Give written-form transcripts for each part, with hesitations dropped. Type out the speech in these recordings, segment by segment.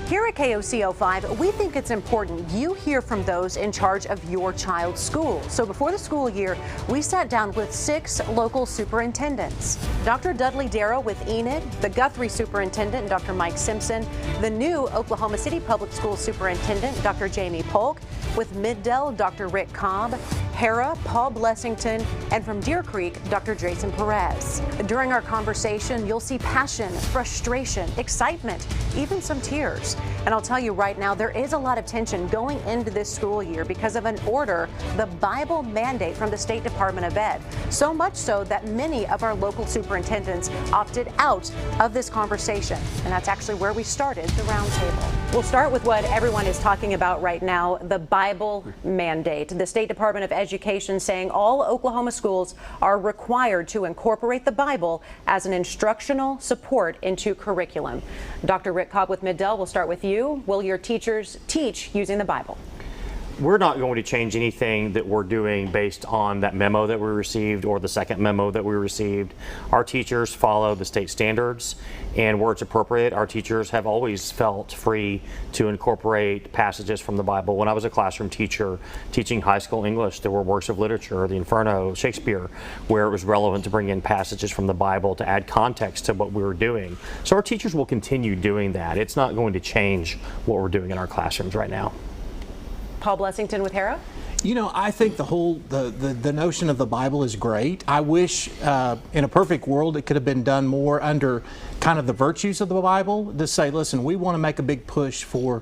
Here at KOCO5, we think it's important you hear from those in charge of your child's school. So before the school year, we sat down with 6 local superintendents. Dr. Dudley Darrow with Enid, the Guthrie superintendent, Dr. Mike Simpson, the new Oklahoma City Public Schools superintendent, Dr. Jamie Polk, with Middell, Dr. Rick Cobb, Hera, Paul Blessington, and from Deer Creek, Dr. Jason Perez. During our conversation, you'll see passion, frustration, excitement, even some tears. And I'll tell you right now, there is a lot of tension going into this school year because of an order, the Bible mandate from the State Department of Ed. So much so that many of our local superintendents opted out of this conversation. And that's actually where we started the roundtable. We'll start with what everyone is talking about right now, the Bible mandate. The State Department of Education saying all Oklahoma schools are required to incorporate the Bible as an instructional support into curriculum. Dr. Rick Cobb with Middell, we'll start with you. Will your teachers teach using the Bible? We're not going to change anything that we're doing based on that memo that we received or the second memo that we received. Our teachers follow the state standards, and where it's appropriate, our teachers have always felt free to incorporate passages from the Bible. When I was a classroom teacher teaching high school English, there were works of literature, the Inferno, Shakespeare, where it was relevant to bring in passages from the Bible to add context to what we were doing. So our teachers will continue doing that. It's not going to change what we're doing in our classrooms right now. Paul Blessington with Hera? You know, I think the notion of the Bible is great. I wish in a perfect world it could have been done more under kind of the virtues of the Bible, to say, listen, we want to make a big push for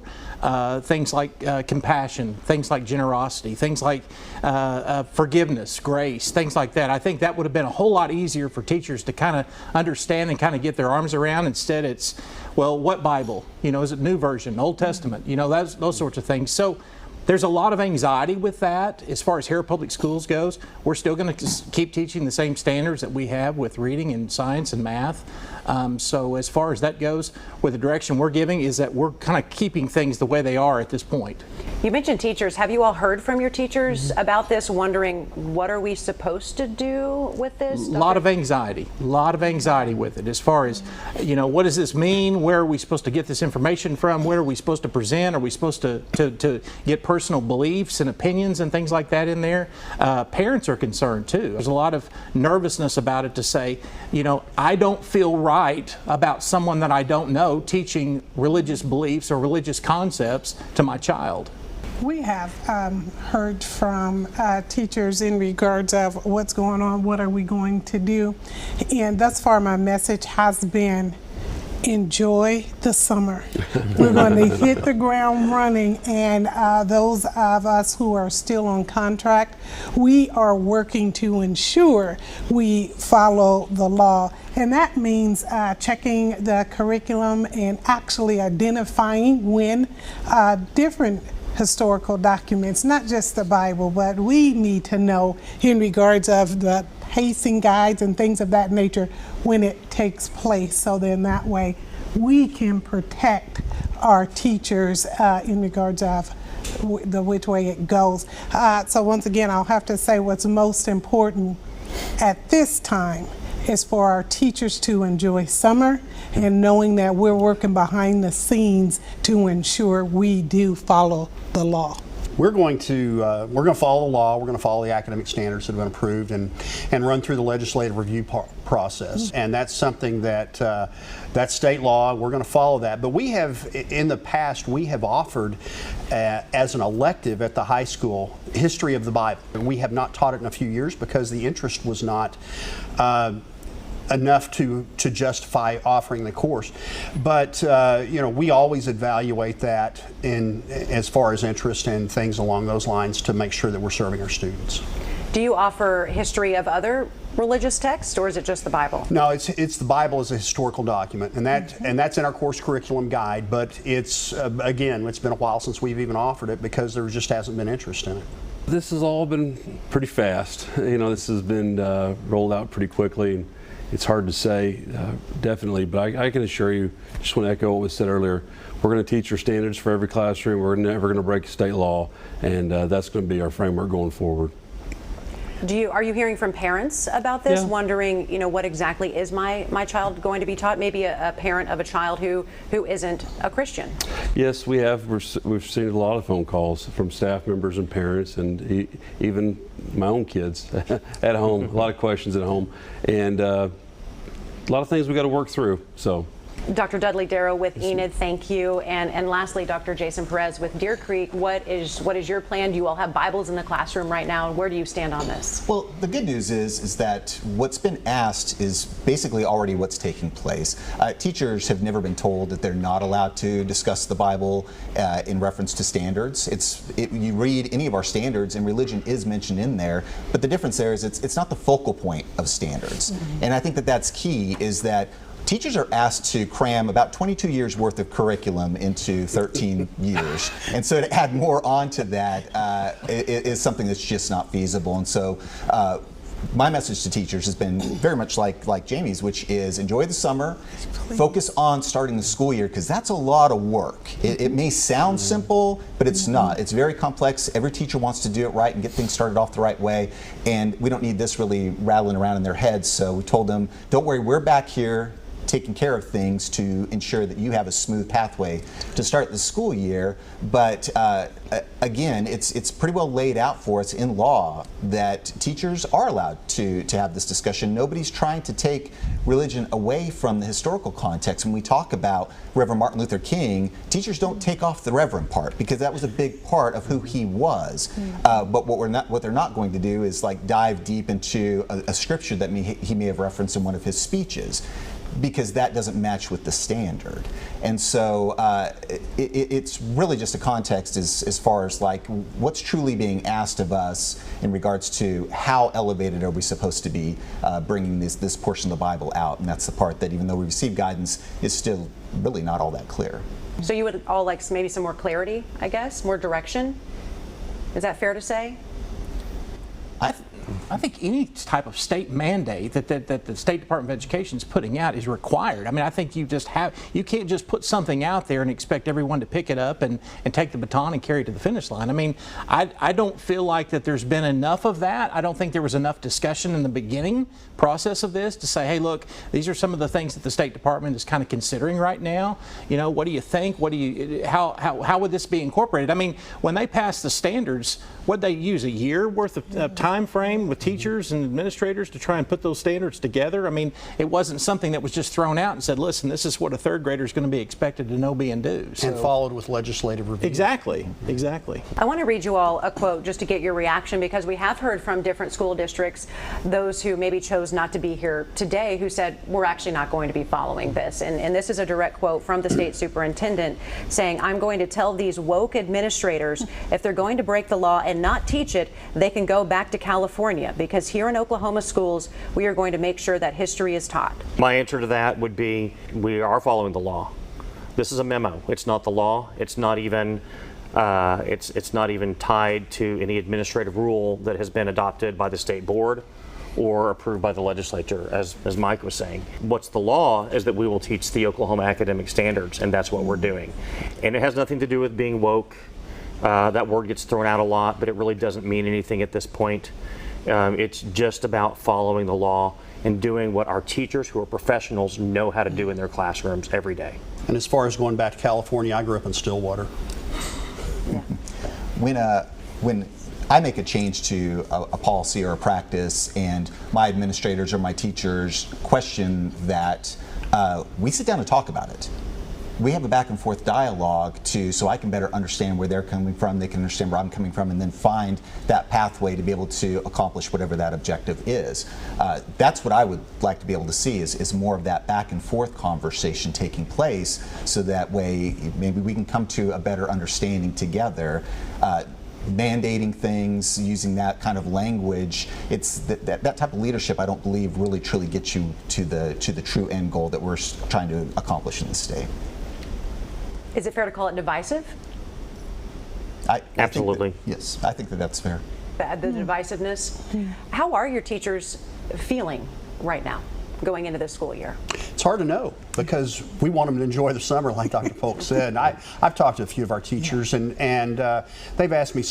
things like compassion, things like generosity, things like forgiveness, grace, things like that. I think that would have been a whole lot easier for teachers to kind of understand and kind of get their arms around. Instead, it's, well, what Bible? You know, is it New Version, Old Testament? You know, those sorts of things. So there's a lot of anxiety with that. As far as Hera Public Schools goes, we're still going to keep teaching the same standards that we have with reading and science and math. So as far as that goes, with the direction we're giving is that we're kind of keeping things the way they are at this point. You mentioned teachers. Have you all heard from your teachers about this, wondering what are we supposed to do with this? A lot of anxiety with it, as far as, you know, what does this mean? Where are we supposed to get this information from? Where are we supposed to present? Are we supposed to get personal beliefs and opinions and things like that in there? Parents are concerned too. There's a lot of nervousness about it, to say, you know, I don't feel right about someone that I don't know teaching religious beliefs or religious concepts to my child. We have heard from teachers in regards of what's going on, what are we going to do, and thus far my message has been, enjoy the summer. We're going to hit the ground running, and those of us who are still on contract, we are working to ensure we follow the law. And that means checking the curriculum and actually identifying when different historical documents, not just the Bible, but we need to know in regards of the pacing guides and things of that nature when it takes place, so then that way we can protect our teachers in regards of which way it goes. So once again, I'll have to say what's most important at this time is for our teachers to enjoy summer, and knowing that we're working behind the scenes to ensure we do follow the law. We're going to follow the law. We're going to follow the academic standards that have been approved and run through the legislative review process. And that's something that that's state law. We're going to follow that. But we have, in the past, we have offered as an elective at the high school history of the Bible. We have not taught it in a few years because the interest was not enough to justify offering the course. But you know, we always evaluate that as far as interest and things along those lines to make sure that we're serving our students. Do you offer history of other religious texts, or is it just the Bible? No, it's the Bible as a historical document, and that's in our course curriculum guide. But it's again, it's been a while since we've even offered it because there just hasn't been interest in it. This has all been pretty fast. You know, this has been rolled out pretty quickly. It's hard to say definitely, but I can assure you, just want to echo what was said earlier, we're going to teach our standards for every classroom. We're never going to break state law, and that's going to be our framework going forward. Are you hearing from parents about this, Yeah. wondering, what exactly is my child going to be taught? Maybe a parent of a child who isn't a Christian. Yes, we have. We've seen a lot of phone calls from staff members and parents, and even my own kids at home. A lot of questions at home, and a lot of things we got to work through. So. Dr. Dudley Darrow with Enid, thank you. And lastly, Dr. Jason Perez with Deer Creek, what is your plan? Do you all have Bibles in the classroom right now? Where do you stand on this? Well, the good news is that what's been asked is basically already what's taking place. Teachers have never been told that they're not allowed to discuss the Bible in reference to standards. You read any of our standards, and religion is mentioned in there, but the difference there is it's not the focal point of standards. Mm-hmm. And I think that that's key, is that teachers are asked to cram about 22 years worth of curriculum into 13 years. And so to add more onto that is something that's just not feasible. And so my message to teachers has been very much like Jamie's, which is enjoy the summer, focus on starting the school year, because that's a lot of work. It may sound simple, but it's not. It's very complex. Every teacher wants to do it right and get things started off the right way, and we don't need this really rattling around in their heads. So we told them, don't worry, we're back here taking care of things to ensure that you have a smooth pathway to start the school year. But again, it's pretty well laid out for us in law that teachers are allowed to have this discussion. Nobody's trying to take religion away from the historical context. When we talk about Reverend Martin Luther King, teachers don't take off the Reverend part, because that was a big part of who he was. But what they're not going to do is dive deep into a scripture that he may have referenced in one of his speeches, because that doesn't match with the standard. And so it's really just a context as far as what's truly being asked of us in regards to how elevated are we supposed to be bringing this portion of the Bible out. And that's the part that, even though we receive guidance, is still really not all that clear. So you would all like maybe some more clarity, I guess, more direction? Is that fair to say? I think any type of state mandate that the State Department of Education is putting out is required. I mean, I think you can't just put something out there and expect everyone to pick it up and take the baton and carry it to the finish line. I mean, I don't feel like that there's been enough of that. I don't think there was enough discussion in the beginning process of this to say, hey, look, these are some of the things that the State Department is kind of considering right now. What do you think? How would this be incorporated? I mean, when they passed the standards, what they use, a year worth of time frame with teachers and administrators to try and put those standards together? I mean, it wasn't something that was just thrown out and said, listen, this is what a third grader is going to be expected to know, be, and do. So, and followed with legislative review. Exactly. I want to read you all a quote just to get your reaction, because we have heard from different school districts, those who maybe chose not to be here today, who said, we're actually not going to be following this. And this is a direct quote from the state superintendent saying, I'm going to tell these woke administrators, if they're going to break the law and not teach it, they can go back to California, because here in Oklahoma schools, we are going to make sure that history is taught. My answer to that would be, we are following the law. This is a memo. It's not the law. It's not even it's not even tied to any administrative rule that has been adopted by the state board or approved by the legislature, as Mike was saying. What's the law is that we will teach the Oklahoma academic standards, and that's what we're doing. And it has nothing to do with being woke. That word gets thrown out a lot, but it really doesn't mean anything at this point. It's just about following the law and doing what our teachers, who are professionals, know how to do in their classrooms every day. And as far as going back to California, I grew up in Stillwater. Yeah. When I make a change to a policy or a practice, and my administrators or my teachers question that, we sit down and talk about it. We have a back and forth dialogue so I can better understand where they're coming from, they can understand where I'm coming from, and then find that pathway to be able to accomplish whatever that objective is. That's what I would like to be able to see is more of that back and forth conversation taking place, so that way maybe we can come to a better understanding together. Mandating things, using that kind of language, it's that type of leadership, I don't believe really truly gets you to the true end goal that we're trying to accomplish in this state. Is it fair to call it divisive? Absolutely. Yes, I think that's fair. The divisiveness? How are your teachers feeling right now, going into this school year? It's hard to know. because we want them to enjoy the summer, like Dr. Polk said. And I've talked to a few of our teachers, and they've asked me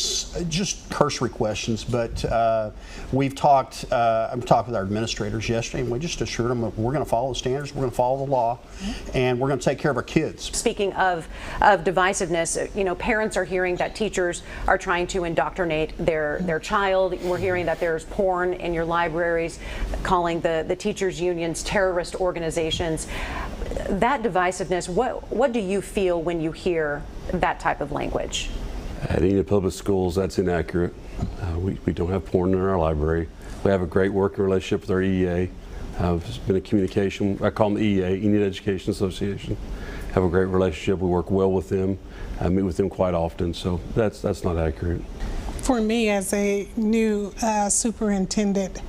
just cursory questions, but we've talked. I've talked with our administrators yesterday, and we just assured them that we're going to follow the standards, we're going to follow the law, and we're going to take care of our kids. Speaking of divisiveness, you know, parents are hearing that teachers are trying to indoctrinate their child. We're hearing that there's porn in your libraries, calling the teachers' unions terrorist organizations. That divisiveness, what do you feel when you hear that type of language? At Enid Public Schools, that's inaccurate. We don't have porn in our library. We have a great working relationship with our EEA. There's been a communication, I call them the EEA, Enid Education Association. Have a great relationship. We work well with them. I meet with them quite often, so that's not accurate. For me, as a new superintendent,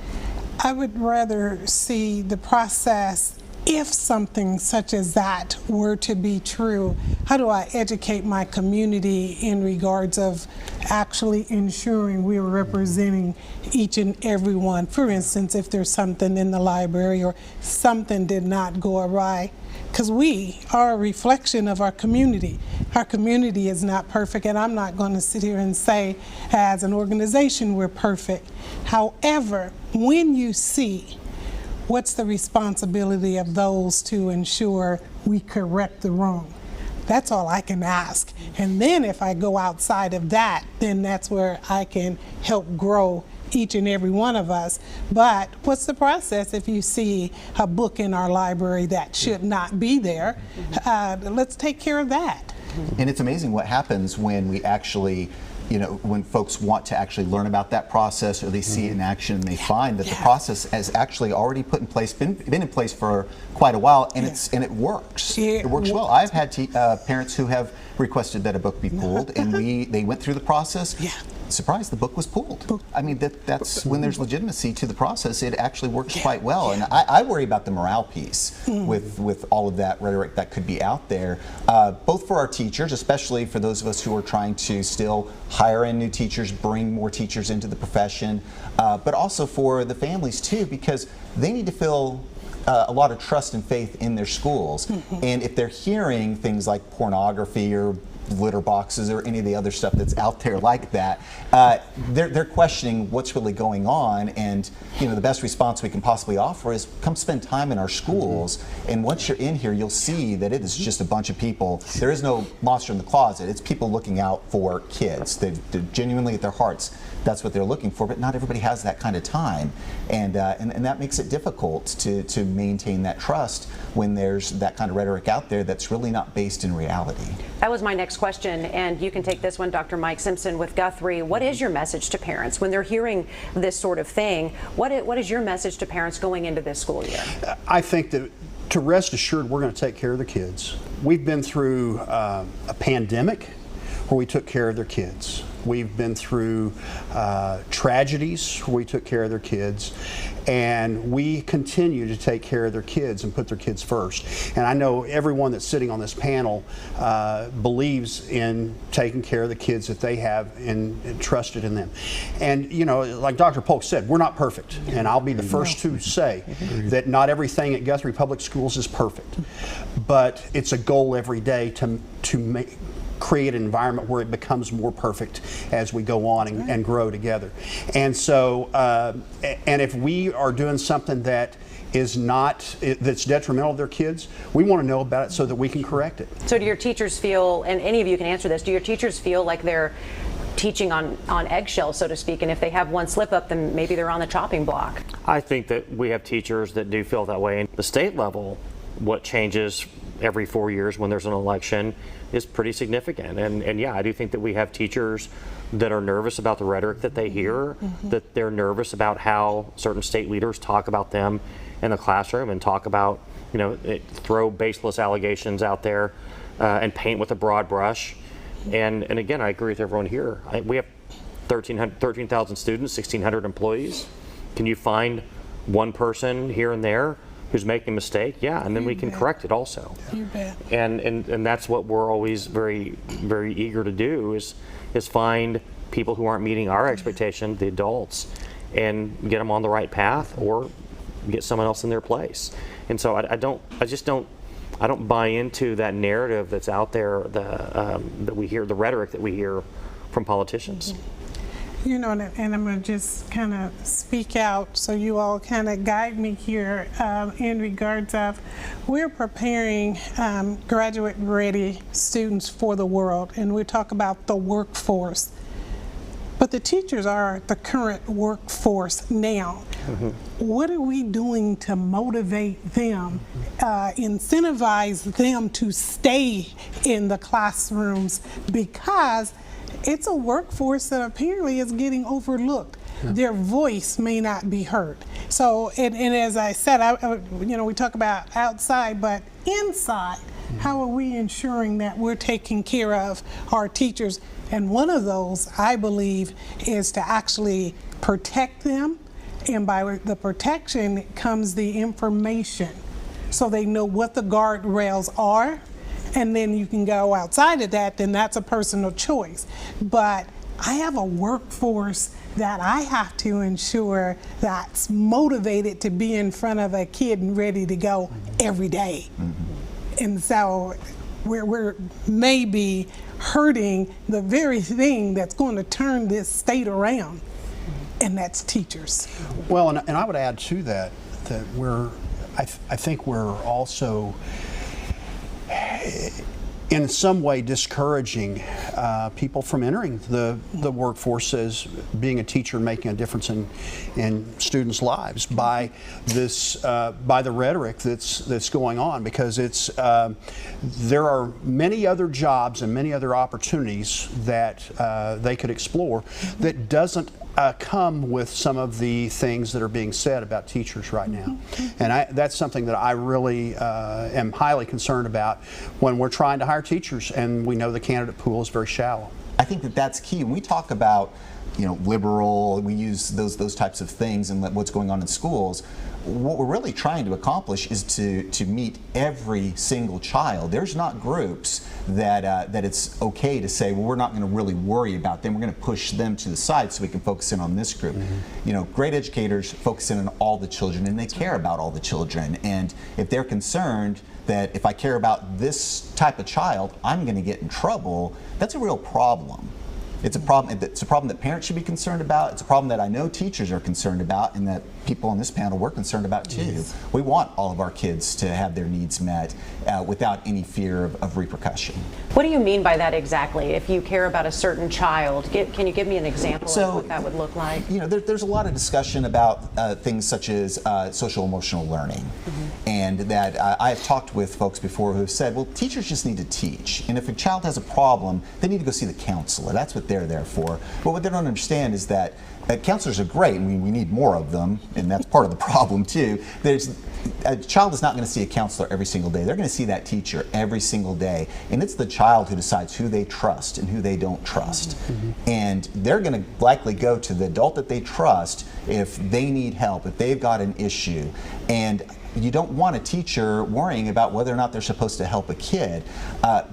I would rather see the process. If something such as that were to be true, how do I educate my community in regards of actually ensuring we're representing each and every one? For instance, if there's something in the library or something did not go awry, because we are a reflection of our community. Our community is not perfect, and I'm not going to sit here and say as an organization we're perfect. However, when you see what's the responsibility of those to ensure we correct the wrong? That's all I can ask. And then if I go outside of that, then that's where I can help grow each and every one of us. But what's the process if you see a book in our library that should not be there? Let's take care of that. And it's amazing what happens when we actually, you know, when folks want to actually learn about that process, or they see it in action and they find that the process has actually already put in place, been in place for quite a while, and it works. It works well. I've had parents who have requested that a book be pulled, and they went through the process. Surprised the book was pulled. I mean, that's when there's legitimacy to the process, it actually works quite well. And I worry about the morale piece with all of that rhetoric that could be out there, both for our teachers, especially for those of us who are trying to still hire in new teachers, bring more teachers into the profession, but also for the families too, because they need to feel a lot of trust and faith in their schools. And if they're hearing things like pornography or litter boxes or any of the other stuff that's out there like that, they're questioning what's really going on. And you know, the best response we can possibly offer is come spend time in our schools, and once you're in here, you'll see that it is just a bunch of people. There is no monster in the closet. It's people looking out for kids. They're genuinely at their hearts, that's what they're looking for, but not everybody has that kind of time, and that makes it difficult to maintain that trust when there's that kind of rhetoric out there that's really not based in reality. That was my next question, and you can take this one, Dr. Mike Simpson with Guthrie. What is your message to parents when they're hearing this sort of thing? What is your message to parents going into this school year? I think that to rest assured, we're going to take care of the kids. We've been through a pandemic where we took care of their kids. We've been through tragedies where we took care of their kids, and we continue to take care of their kids and put their kids first. And I know everyone that's sitting on this panel believes in taking care of the kids that they have and trusted in them. And you know, like Dr. Polk said, we're not perfect, and I'll be the first to say that not everything at Guthrie Public Schools is perfect, but it's a goal every day to create an environment where it becomes more perfect as we go on and grow together. And so, and if we are doing something that is that's detrimental to their kids, we want to know about it so that we can correct it. So do your teachers feel, and any of you can answer this, do your teachers feel like they're teaching on eggshells, so to speak, and if they have one slip up, then maybe they're on the chopping block? I think that we have teachers that do feel that way. At the state level, what changes every 4 years when there's an election is pretty significant. And yeah, I do think that we have teachers that are nervous about the rhetoric that they hear, that they're nervous about how certain state leaders talk about them in the classroom and talk about, you know, throw baseless allegations out there and paint with a broad brush. And again, I agree with everyone here. We have 13,000 students, 1,600 employees. Can you find one person here and there who's making a mistake? Yeah, and then we can correct it also. You bet. And that's what we're always very, very eager to do is find people who aren't meeting our expectation, the adults, and get them on the right path or get someone else in their place. And so I just don't I don't buy into that narrative that's out there, that we hear, the rhetoric that we hear from politicians. You know, and I'm going to just kind of speak out so you all kind of guide me here in regards of we're preparing graduate-ready students for the world, and we talk about the workforce. But the teachers are the current workforce now. What are we doing to motivate them, incentivize them to stay in the classrooms? Because it's a workforce that apparently is getting overlooked. Their voice may not be heard. So, and as I said, you know, we talk about outside, but inside, how are we ensuring that we're taking care of our teachers? And one of those, I believe, is to actually protect them. And by the protection comes the information. So they know what the guardrails are. And then you can go outside of that, then that's a personal choice. But I have a workforce that I have to ensure that's motivated to be in front of a kid and ready to go every day. And so we're maybe hurting the very thing that's going to turn this state around, and that's teachers. Well, and I would add to that I think we're also in some way discouraging people from entering the workforce as being a teacher and making a difference in students' lives by this by the rhetoric that's going on, because it's there are many other jobs and many other opportunities that they could explore that doesn't come with some of the things that are being said about teachers right now. And that's something that I really am highly concerned about when we're trying to hire teachers and we know the candidate pool is very shallow. I think that that's key. When we talk about, you know, liberal, we use those types of things and what's going on in schools. What we're really trying to accomplish is to meet every single child. There's not groups that it's okay to say, well, we're not going to really worry about them. We're going to push them to the side so we can focus in on this group. You know, great educators focus in on all the children, and they care about all the children. And if they're concerned that if I care about this type of child, I'm going to get in trouble, that's a real problem. It's a problem. It's a problem that parents should be concerned about. It's a problem that I know teachers are concerned about, and that people on this panel were concerned about too. Yes. We want all of our kids to have their needs met without any fear of repercussion. What do you mean by that exactly? If you care about a certain child, can you give me an example of what that would look like? You know, there's a lot of discussion about things such as social emotional learning, and that I have talked with folks before who have said, well, teachers just need to teach, and if a child has a problem, they need to go see the counselor. That's what they're there for. But what they don't understand is that counselors are great, and we need more of them, and that's part of the problem too. A child is not going to see a counselor every single day. They're going to see that teacher every single day, and it's the child who decides who they trust and who they don't trust. And they're going to likely go to the adult that they trust if they need help, if they've got an issue. And you don't want a teacher worrying about whether or not they're supposed to help a kid,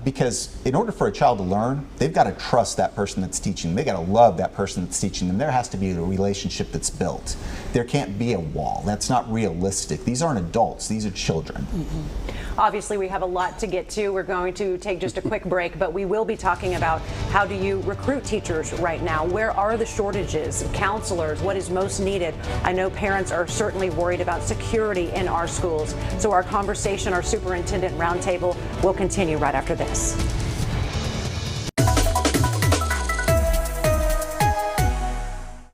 because in order for a child to learn, they've got to trust that person that's teaching them. They've got to love that person that's teaching them. There has to be a relationship that's built. There can't be a wall. That's not realistic. These aren't adults. These are children. Obviously, we have a lot to get to. We're going to take just a quick break, but we will be talking about how do you recruit teachers right now? Where are the shortages? Counselors, what is most needed? I know parents are certainly worried about security in our schools. So our conversation, our superintendent roundtable, will continue right after this.